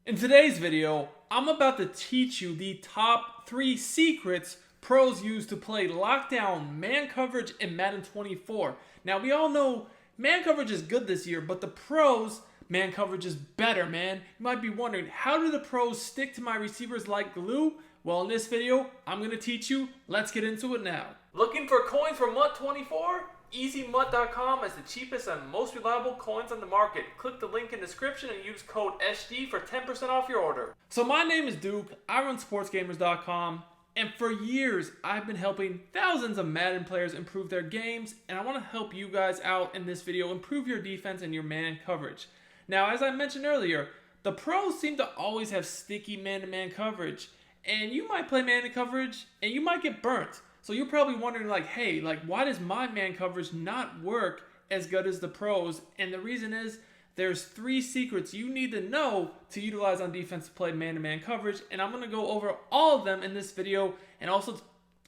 In today's video, I'm about to teach you the top 3 secrets pros use to play lockdown man coverage in Madden 24. Now, we all know man coverage is good this year, but the pros, man coverage is better, man. You might be wondering, how do the pros stick to my receivers like glue? Well, in this video, I'm going to teach you. Let's get into it now. Looking for coins for MUT 24? EasyMUT.com is the cheapest and most reliable coins on the market. Click the link in the description and use code SG for 10% off your order. So my name is Duke, I run SportsGamers.com, and for years I've been helping thousands of Madden players improve their games, and I want to help you guys out in this video improve your defense and your man coverage. Now, as I mentioned earlier, the pros seem to always have sticky man-to-man coverage, and you might play man-to coverage and you might get burnt. So you're probably wondering hey, why does my man coverage not work as good as the pros? And the reason is there's 3 secrets you need to know to utilize on defense to play man-to-man coverage. And I'm going to go over all of them in this video and also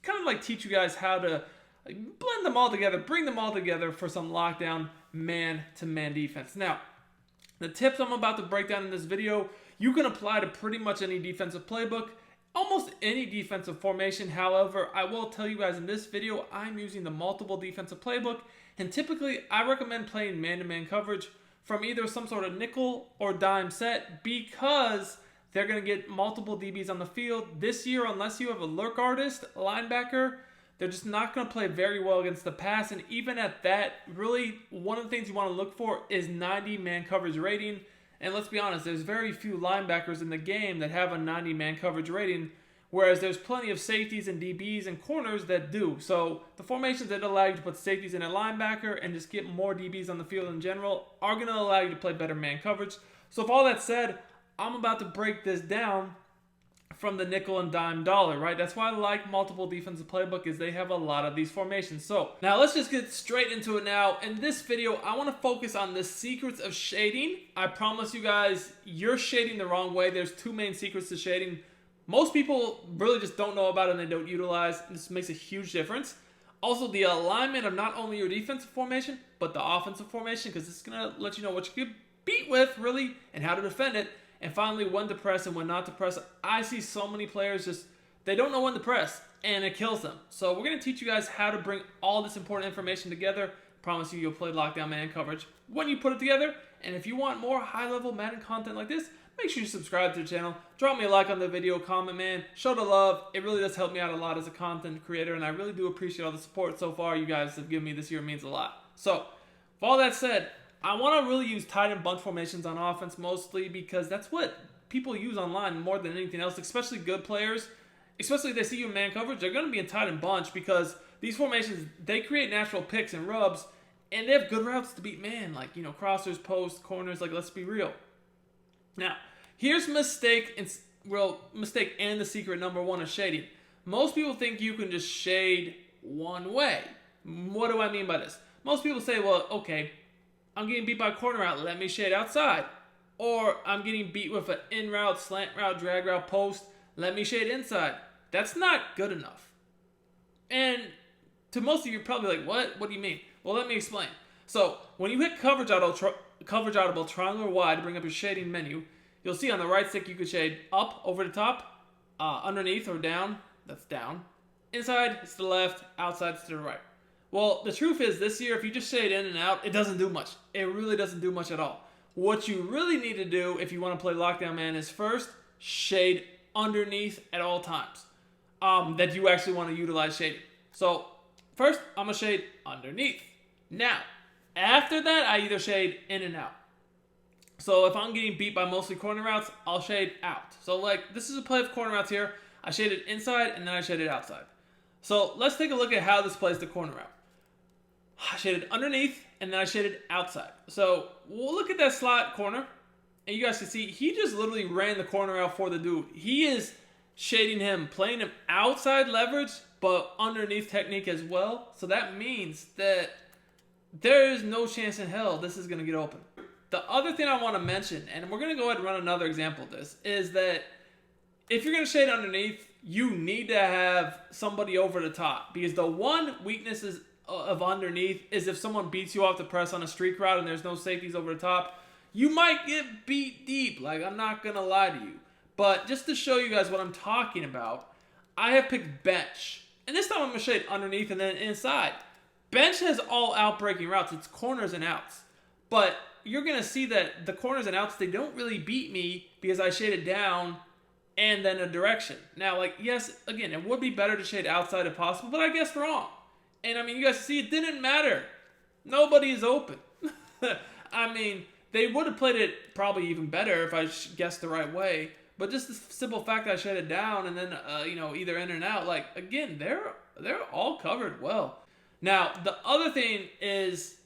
kind of teach you guys how to blend them all together, bring them all together for some lockdown man-to-man defense. Now, the tips I'm about to break down in this video, you can apply to pretty much any defensive playbook, almost any defensive formation. However, I will tell you guys in this video, I'm using the multiple defensive playbook, and typically I recommend playing man-to-man coverage from either some sort of nickel or dime set because they're going to get multiple DBs on the field. This year, unless you have a lurk artist, linebacker, they're just not going to play very well against the pass, and even at that, really, one of the things you want to look for is 90 man coverage rating. And let's be honest, there's very few linebackers in the game that have a 90 man coverage rating, whereas there's plenty of safeties and DBs and corners that do. So the formations that allow you to put safeties in a linebacker and just get more DBs on the field in general are going to allow you to play better man coverage. So with all that said, I'm about to break this down from the nickel and dime dollar, right? That's why I like multiple defensive playbook, is they have a lot of these formations. So now let's just get straight into it now. In this video, I want to focus on the secrets of shading. I promise you guys, you're shading the wrong way. There's 2 main secrets to shading. Most people really just don't know about it and they don't utilize. This makes a huge difference. Also, the alignment of not only your defensive formation, but the offensive formation, because it's going to let you know what you get beat with, really, and how to defend it. And finally, when to press and when not to press. I see so many players they don't know when to press, and it kills them. So we're going to teach you guys how to bring all this important information together. Promise you, you'll play lockdown man coverage when you put it together. And if you want more high-level Madden content like this, make sure you subscribe to the channel. Drop me a like on the video, comment, man. Show the love. It really does help me out a lot as a content creator, and I really do appreciate all the support so far you guys have given me this year. It means a lot. So, with all that said, I want to really use tight end bunch formations on offense mostly because that's what people use online more than anything else, especially good players. Especially if they see you in man coverage, they're going to be in tight end bunch because these formations, they create natural picks and rubs, and they have good routes to beat man, crossers, posts, corners, let's be real. Now, here's mistake and the secret number 1 of shading. Most people think you can just shade one way. What do I mean by this? Most people say, well, okay, I'm getting beat by a corner route, let me shade outside. Or I'm getting beat with an in route, slant route, drag route, post, let me shade inside. That's not good enough. And to most of you, you're probably like, what? What do you mean? Well, let me explain. So when you hit coverage audible triangle or Y to bring up your shading menu, you'll see on the right stick you can shade up over the top, underneath or down, that's down. Inside, it's to the left, outside, it's to the right. Well, the truth is, this year, if you just shade in and out, it doesn't do much. It really doesn't do much at all. What you really need to do if you want to play lockdown man is first, shade underneath at all times that you actually want to utilize shading. So, first, I'm going to shade underneath. Now, after that, I either shade in and out. So, if I'm getting beat by mostly corner routes, I'll shade out. So, this is a play of corner routes here. I shaded inside, and then I shaded outside. So, let's take a look at how this plays the corner route. I shaded underneath, and then I shaded outside. So, we'll look at that slot corner, and you guys can see he just literally ran the corner out for the dude. He is shading him, playing him outside leverage, but underneath technique as well. So that means that there is no chance in hell this is going to get open. The other thing I want to mention, and we're going to go ahead and run another example of this, is that if you're going to shade underneath, you need to have somebody over the top. Because the one weakness of underneath is if someone beats you off the press on a streak route and there's no safeties over the top, you might get beat deep. Like, I'm not going to lie to you. But just to show you guys what I'm talking about, I have picked bench. And this time I'm going to shade underneath and then inside. Bench has all out-breaking routes. It's corners and outs. But you're going to see that the corners and outs, they don't really beat me because I shaded down and then a direction. Now, like, yes, again, it would be better to shade outside if possible, but I guessed wrong. And, I mean, you guys see, it didn't matter. Nobody is open. I mean, they would have played it probably even better if I guessed the right way. But just the simple fact that I shaded down and then, either in and out, like, again, they're all covered well. Now, the other thing is,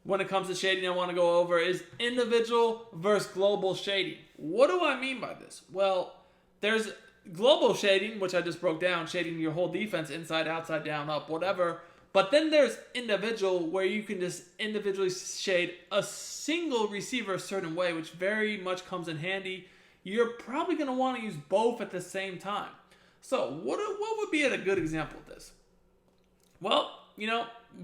when it comes to shading I want to go over is individual versus global shading. What do I mean by this? Well, there's global shading, which I just broke down, shading your whole defense inside, outside, down, up, whatever. But then there's individual, where you can just individually shade a single receiver a certain way, which very much comes in handy. You're probably going to want to use both at the same time. So what would be a good example of this? Well,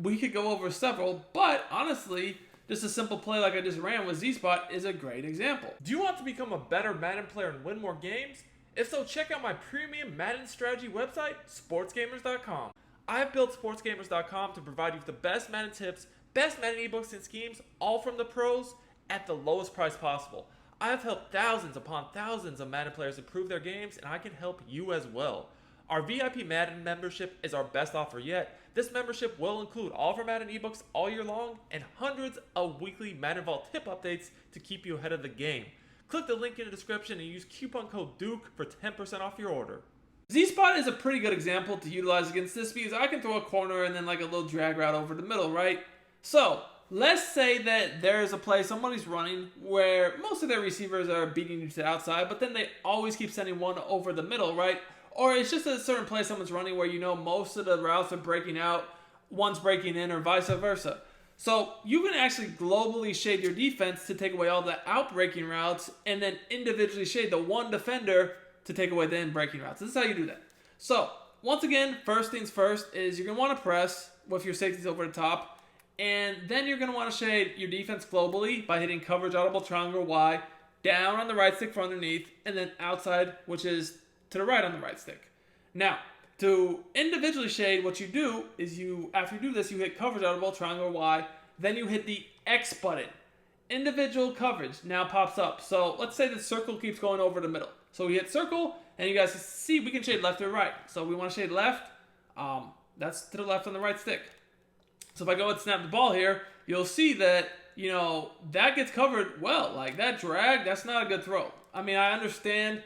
we could go over several, but honestly, just a simple play like I just ran with Z-Spot is a great example. Do you want to become a better Madden player and win more games? If so, check out my premium Madden strategy website, sportsgamers.com. I have built sportsgamers.com to provide you with the best Madden tips, best Madden ebooks and schemes, all from the pros at the lowest price possible. I have helped thousands upon thousands of Madden players improve their games, and I can help you as well. Our VIP Madden membership is our best offer yet. This membership will include all of our Madden ebooks all year long and hundreds of weekly Madden Vault tip updates to keep you ahead of the game. Click the link in the description and use coupon code DUKE for 10% off your order. Z-Spot is a pretty good example to utilize against this because I can throw a corner and then like a little drag route over the middle, right? So, let's say that there's a play somebody's running where most of their receivers are beating you to the outside, but then they always keep sending one over the middle, right? Or it's just a certain play someone's running where most of the routes are breaking out, one's breaking in, or vice versa. So you can actually globally shade your defense to take away all the out-breaking routes and then individually shade the one defender to take away the in-breaking routes. This is how you do that. So, once again, first things first is you're going to want to press with your safeties over the top, and then you're going to want to shade your defense globally by hitting coverage, audible triangle Y, down on the right stick for underneath, and then outside, which is to the right on the right stick. Now, to individually shade, what you do is after you do this, you hit coverage, audible triangle Y, then you hit the X button. Individual coverage now pops up. So let's say the circle keeps going over the middle. So we hit circle, and you guys see we can shade left or right. So we want to shade left. That's to the left on the right stick. So if I go and snap the ball here, you'll see that, that gets covered well. Like that drag, that's not a good throw. I mean, I understand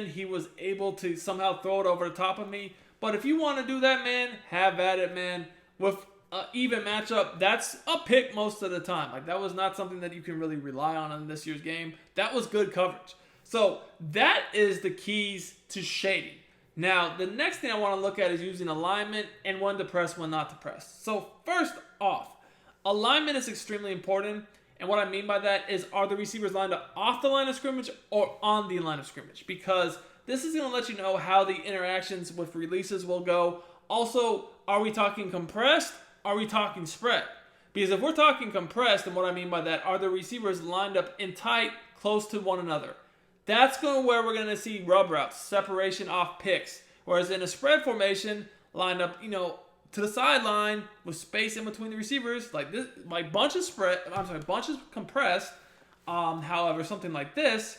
he was able to somehow throw it over the top of me. But if you want to do that, man, have at it, man. With an even matchup, that's a pick most of the time. Like that was not something that you can really rely on in this year's game. That was good coverage. So that is the keys to shading. Now, the next thing I want to look at is using alignment and when to press, when not to press. So first off, alignment is extremely important. And what I mean by that is, are the receivers lined up off the line of scrimmage or on the line of scrimmage? Because this is going to let you know how the interactions with releases will go. Also, are we talking compressed? Are we talking spread? Because if we're talking compressed, and what I mean by that, are the receivers lined up in tight, close to one another? That's where we're going to see rub routes, separation off picks. Whereas in a spread formation, lined up, to the sideline with space in between the receivers, like this, bunch is compressed. However, something like this,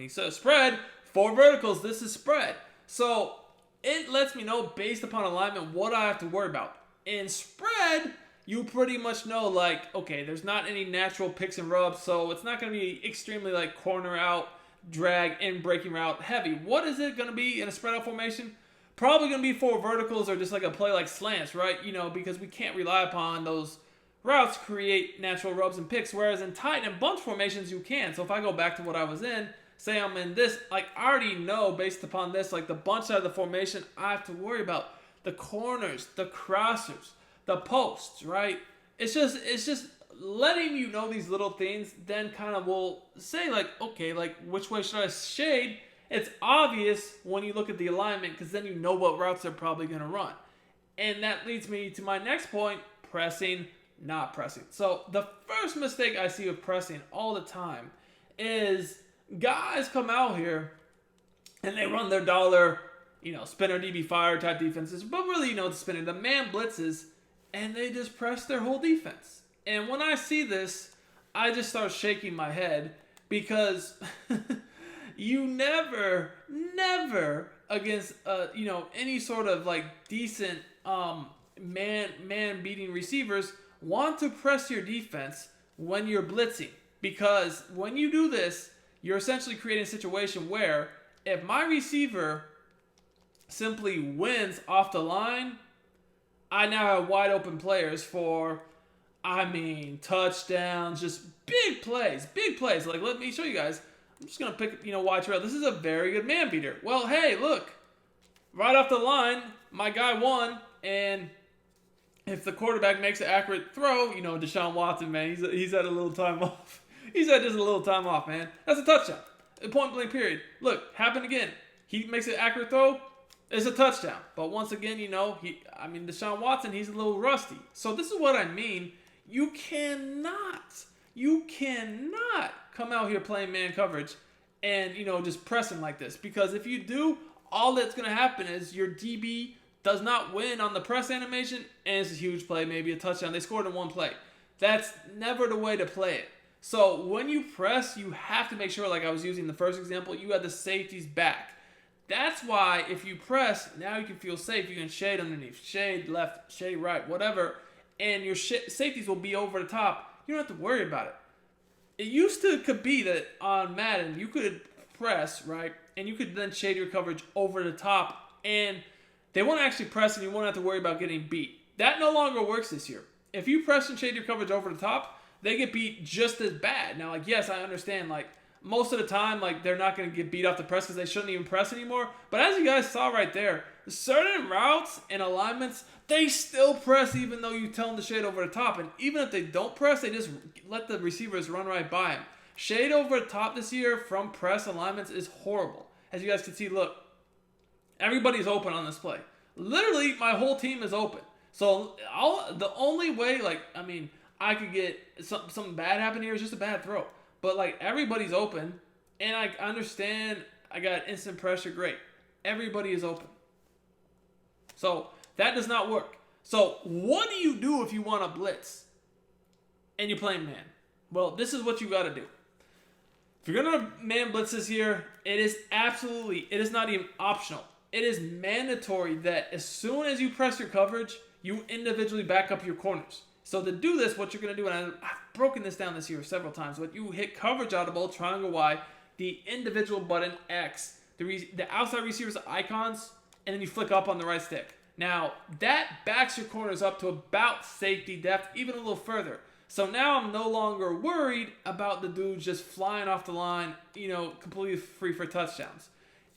so spread, 4 verticals, this is spread. So it lets me know based upon alignment what I have to worry about. In spread, you pretty much know, okay, there's not any natural picks and rubs, so it's not going to be extremely corner out, drag, in breaking route heavy. What is it going to be in a spread out formation? Probably going to be 4 verticals or just a play like slants, right? Because we can't rely upon those routes to create natural rubs and picks, whereas in tight and bunch formations, you can. So if I go back to what I was in, say I'm in this, I already know based upon this, the bunch side of the formation, I have to worry about the corners, the crossers, the posts, right? It's just letting you know these little things, then kind of will say okay, which way should I shade? It's obvious when you look at the alignment because then you know what routes they're probably going to run. And that leads me to my next point, pressing not pressing. So the first mistake I see with pressing all the time is guys come out here and they run their dollar, spinner DB fire type defenses, but really, the spinner, the man blitzes, and they just press their whole defense. And when I see this, I just start shaking my head because you never against any sort of like decent man beating receivers want to press your defense when you're blitzing, because when you do this, you're essentially creating a situation where if my receiver simply wins off the line, I now have wide open players for, touchdowns, just big plays. Like, let me show you guys. I'm just going to pick, wide trail. This is a very good man beater. Well, hey, look. Right off the line, my guy won, and if the quarterback makes an accurate throw, Deshaun Watson, man, he's had a little time off. He's had just a little time off, man. That's a touchdown. A point blank period. Look, happened again. He makes an accurate throw. It's a touchdown. But once again, Deshaun Watson, he's a little rusty. So this is what I mean. You cannot come out here playing man coverage and, just pressing like this. Because if you do, all that's going to happen is your DB does not win on the press animation, and it's a huge play, maybe a touchdown. They scored in one play. That's never the way to play it. So when you press, you have to make sure, like I was using the first example, you have the safeties back. That's why if you press, now you can feel safe. You can shade underneath, shade left, shade right, whatever, and your safeties will be over the top. You don't have to worry about it. It could be that on Madden, you could press, right, and you could then shade your coverage over the top, and they won't actually press, and you won't have to worry about getting beat. That no longer works this year. If you press and shade your coverage over the top, they get beat just as bad. Now, yes, I understand, most of the time, they're not going to get beat off the press because they shouldn't even press anymore. But as you guys saw right there, certain routes and alignments, they still press even though you tell them to shade over the top. And even if they don't press, they just let the receivers run right by them. Shade over the top this year from press alignments is horrible. As you guys can see, look, everybody's open on this play. Literally, my whole team is open. So the only way, I could get something bad happen here is just a bad throw. But, everybody's open, and I understand I got instant pressure, great. Everybody is open. So, that does not work. So, what do you do if you want to blitz and you're playing man? Well, this is what you got to do. If you're going to man blitz this year, it is not even optional. It is mandatory that as soon as you press your coverage, you individually back up your corners. So to do this, what you're going to do, and I've broken this down this year several times, but you hit coverage audible, triangle Y, the individual button X, the outside receivers icons, and then you flick up on the right stick. Now, that backs your corners up to about safety depth, even a little further. So now I'm no longer worried about the dudes just flying off the line, completely free for touchdowns.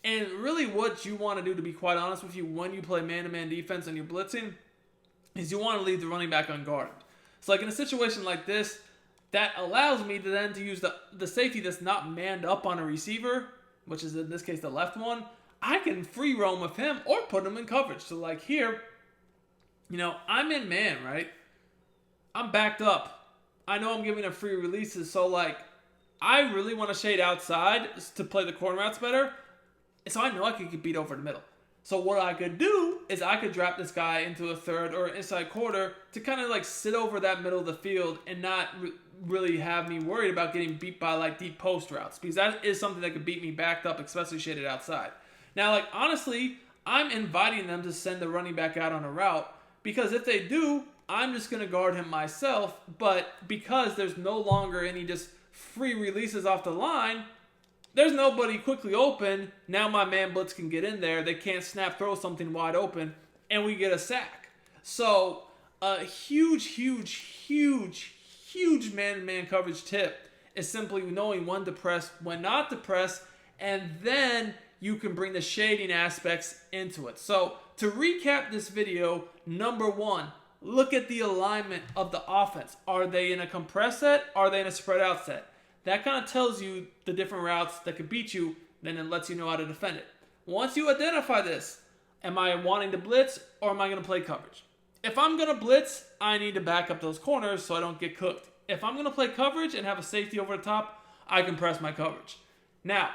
And really what you want to do, to be quite honest with you, when you play man-to-man defense and you're blitzing, is you want to leave the running back unguarded. So in a situation like this, that allows me to use the safety that's not manned up on a receiver, which is in this case the left one. I can free roam with him or put him in coverage. So here, I'm in man, right? I'm backed up. I know I'm giving him free releases, so I really want to shade outside to play the corner routes better. So I know I could get beat over the middle. So what I could do is I could drop this guy into a third or inside quarter to kind of sit over that middle of the field and not really have me worried about getting beat by deep post routes, because that is something that could beat me backed up, especially shaded outside. Now, honestly, I'm inviting them to send the running back out on a route, because if they do, I'm just going to guard him myself. But because there's no longer any just free releases off the line, there's nobody quickly open. Now my man blitz can get in there. They can't snap throw something wide open, and we get a sack. So a huge man-to-man coverage tip is simply knowing when to press, when not to press, and then you can bring the shading aspects into it. So to recap this video, number one, look at the alignment of the offense. Are they in a compress set? Are they in a spread out set? That kind of tells you the different routes that could beat you, then it lets you know how to defend it. Once you identify this, am I wanting to blitz or am I going to play coverage? If I'm going to blitz, I need to back up those corners so I don't get cooked. If I'm going to play coverage and have a safety over the top, I can press my coverage. Now,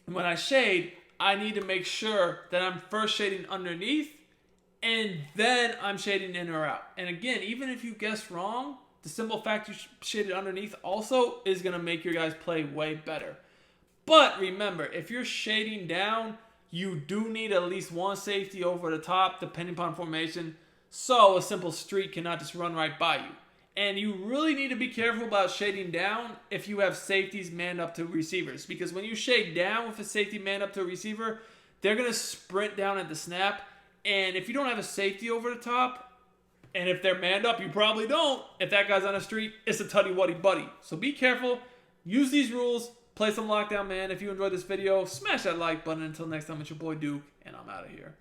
when I shade, I need to make sure that I'm first shading underneath and then I'm shading in or out. And again, even if you guess wrong, the simple fact you shaded underneath also is going to make your guys play way better. But remember, if you're shading down, you do need at least one safety over the top, depending upon formation, so a simple streak cannot just run right by you. And you really need to be careful about shading down if you have safeties manned up to receivers. Because when you shade down with a safety manned up to a receiver, they're going to sprint down at the snap. And if you don't have a safety over the top, and if they're manned up, you probably don't. If that guy's on a streak, it's a tutty-wutty buddy. So be careful. Use these rules. Play some lockdown man. If you enjoyed this video, smash that like button. Until next time, it's your boy Duke, and I'm out of here.